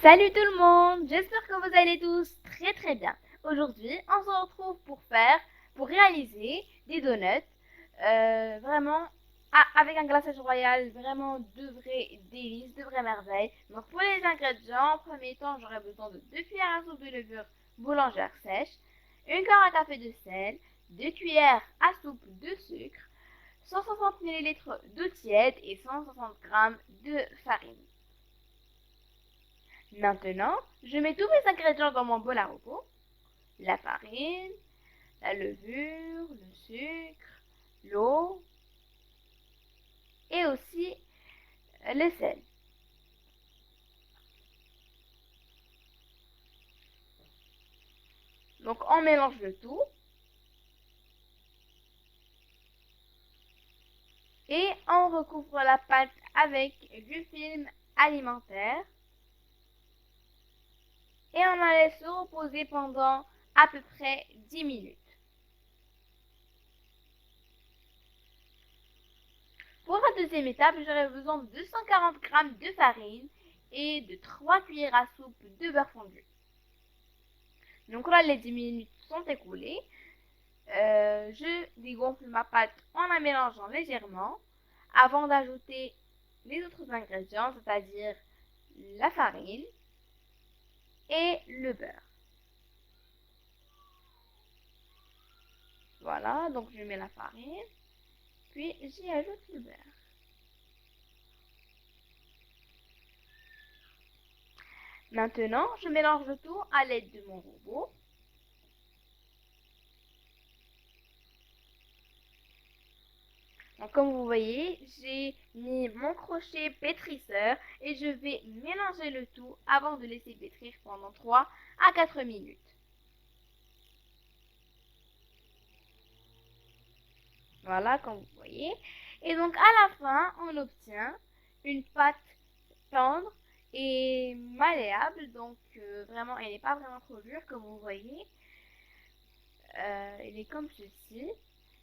Salut tout le monde, j'espère que vous allez tous très bien. Aujourd'hui, on se retrouve pour réaliser des donuts, vraiment avec un glaçage royal, vraiment de vrais délices, de vraies merveilles. Donc pour les ingrédients, en premier temps, j'aurai besoin de 2 cuillères à soupe de levure boulangère sèche, une cuillère à café de sel, 2 cuillères à soupe de sucre, 160 ml d'eau tiède et 160 g de farine. Maintenant, je mets tous mes ingrédients dans mon bol à repos. La farine, la levure, le sucre, l'eau et aussi le sel. Donc on mélange le tout et on recouvre la pâte avec du film alimentaire et on la laisse se reposer pendant à peu près 10 minutes. Pour la deuxième étape, j'aurai besoin de 240 g de farine et de 3 cuillères à soupe de beurre fondu. Donc là, les 10 minutes sont écoulées. Je dégonfle ma pâte en la mélangeant légèrement avant d'ajouter les autres ingrédients, c'est-à-dire la farine et le beurre. Voilà, donc je mets la farine, puis j'y ajoute le beurre. Maintenant, je mélange le tout à l'aide de mon robot. Donc, comme vous voyez, j'ai mis mon crochet pétrisseur et je vais mélanger le tout avant de laisser pétrir pendant 3 à 4 minutes. Voilà, comme vous voyez. Et donc, à la fin, on obtient une pâte tendre et malléable. Donc, vraiment, elle n'est pas vraiment trop dure, comme vous voyez. Elle est comme ceci.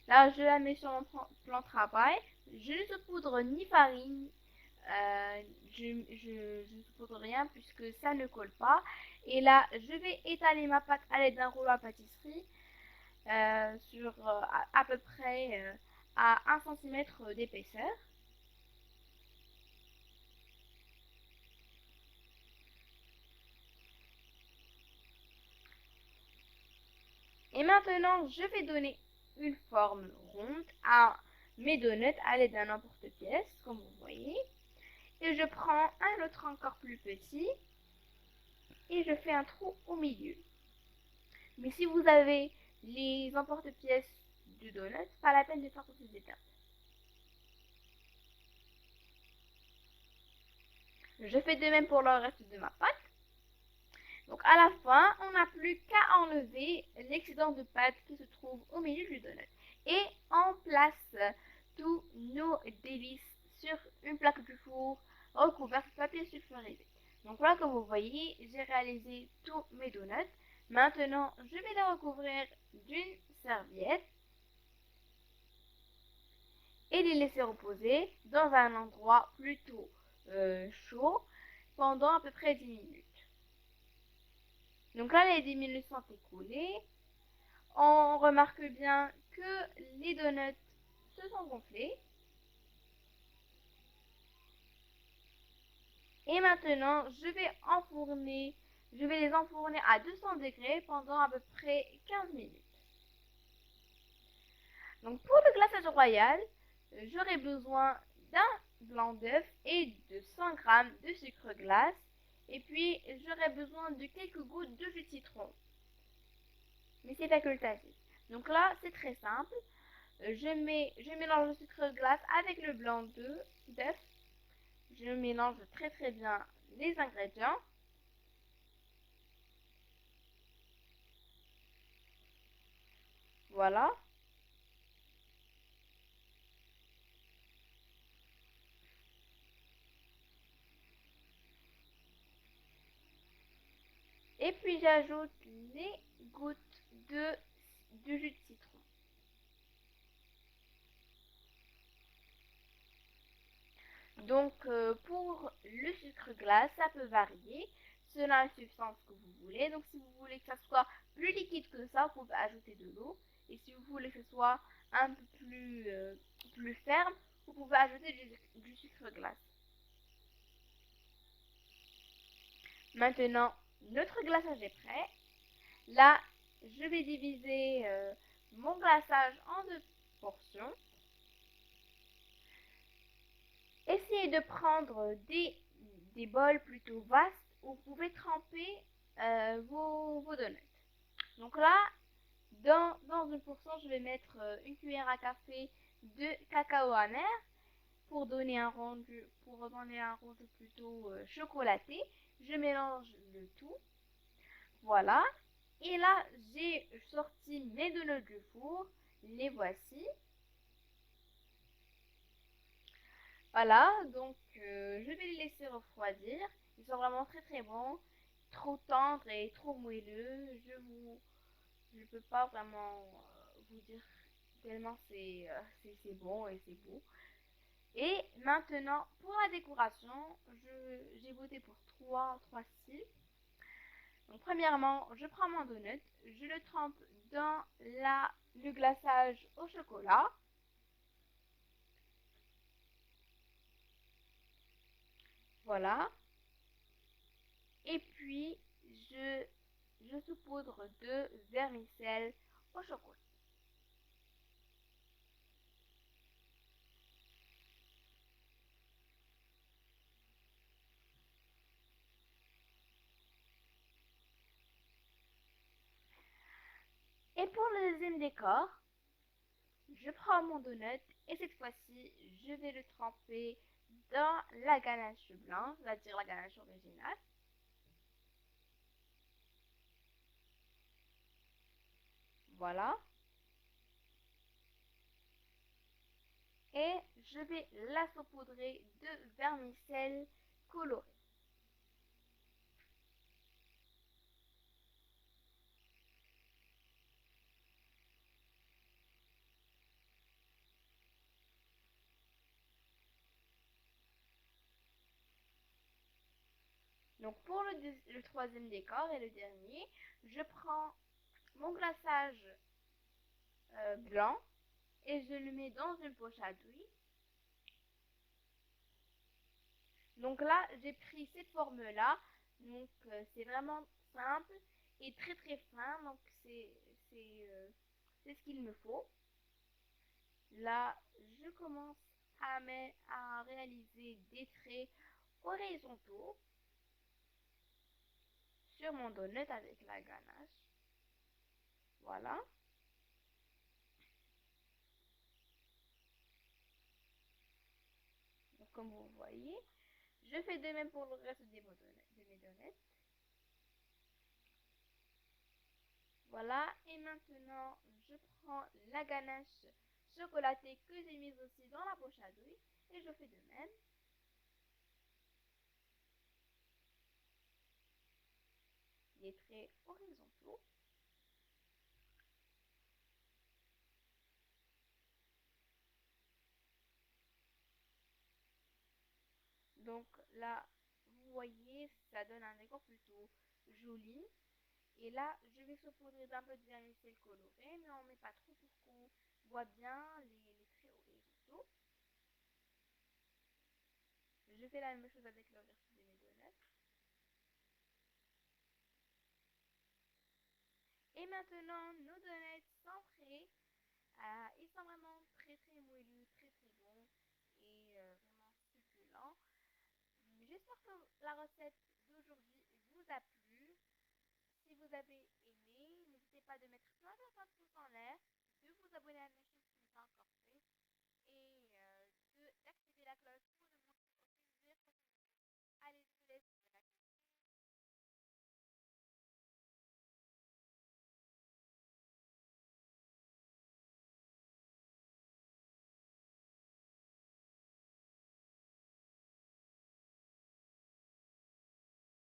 Là, je la mets sur mon plan de travail. Je ne saupoudre ni farine, je ne saupoudre rien puisque ça ne colle pas. Et là, je vais étaler ma pâte à l'aide d'un rouleau à pâtisserie sur à peu près à 1 cm d'épaisseur. Et maintenant, je vais donner une forme ronde à mes donuts à l'aide d'un emporte-pièce, comme vous voyez. Et je prends un autre encore plus petit et je fais un trou au milieu. Mais si vous avez les emporte-pièces du donut, pas la peine de faire toutes ces étapes. Je fais de même pour le reste de ma pâte. Donc à la fin, on n'a plus qu'à enlever l'excédent de pâte qui se trouve au milieu du donut. Et on place tous nos délices sur une plaque du four recouverte de papier sulfurisé. Donc là, comme vous voyez, j'ai réalisé tous mes donuts. Maintenant, je vais les recouvrir d'une serviette et les laisser reposer dans un endroit plutôt chaud pendant à peu près 10 minutes. Donc là, les 10 minutes sont écoulées. On remarque bien que les donuts se sont gonflés. Et maintenant, je vais les enfourner à 200 degrés pendant à peu près 15 minutes. Donc pour le glaçage royal, j'aurai besoin d'un blanc d'œuf et de 100 g de sucre glace. Et puis, j'aurai besoin de quelques gouttes de jus de citron. Mais c'est facultatif. Donc là, c'est très simple. Je mélange le sucre glace avec le blanc d'œuf. Je mélange très bien les ingrédients. Voilà. Et puis j'ajoute les gouttes de jus de citron. Donc pour le sucre glace, ça peut varier selon la substance que vous voulez. Donc si vous voulez que ça soit plus liquide que ça, vous pouvez ajouter de l'eau. Et si vous voulez que ce soit un peu plus ferme, vous pouvez ajouter du sucre glace. Maintenant, notre glaçage est prêt. Là, je vais diviser mon glaçage en 2 portions. Essayez de prendre des bols plutôt vastes où vous pouvez tremper vos donuts. Donc là, dans une portion, je vais mettre une cuillère à café de cacao amer pour donner un rendu plutôt chocolaté. Je mélange le tout. Voilà. Et là, j'ai sorti mes donuts du four. Les voici. Voilà, donc je vais les laisser refroidir. Ils sont vraiment très très bons, trop tendres et trop moelleux. Je peux pas vraiment vous dire tellement c'est bon et c'est beau. Et maintenant, pour la décoration, j'ai voté pour trois styles. Donc premièrement, je prends mon donut, je le trempe dans le glaçage au chocolat. Voilà. Et puis, je saupoudre de vermicelle au chocolat. Et pour le deuxième décor, je prends mon donut et cette fois-ci, je vais le tremper dans la ganache blanche, c'est-à-dire la ganache originale. Voilà. Et je vais la saupoudrer de vermicelle colorée. Donc pour le troisième décor et le dernier, je prends mon glaçage blanc et je le mets dans une poche à douille. Donc là, j'ai pris cette forme-là. Donc c'est vraiment simple et très très fin. Donc c'est ce qu'il me faut. Là, je commence à réaliser des traits horizontaux sur mon donut avec la ganache. Voilà. Donc, comme vous voyez, je fais de même pour le reste de mes donuts. Voilà, et maintenant, je prends la ganache chocolatée que j'ai mise aussi dans la poche à douille et je fais de même. Les traits horizontaux. Donc là, vous voyez, ça donne un décor plutôt joli. Et là, je vais saupoudrer d'un peu de vermicelle colorée, mais on ne met pas trop pour qu'on voit bien les traits horizontaux. Je fais la même chose avec le reste de mes donuts. Et maintenant, nos donuts sont prêts. Ils sont vraiment très très moelleux, très très bons et vraiment succulents. J'espère que la recette d'aujourd'hui vous a plu. Si vous avez aimé, n'hésitez pas de mettre plein de pouces en l'air, de vous abonner à ma chaîne si ce n'est pas encore fait et d'activer la cloche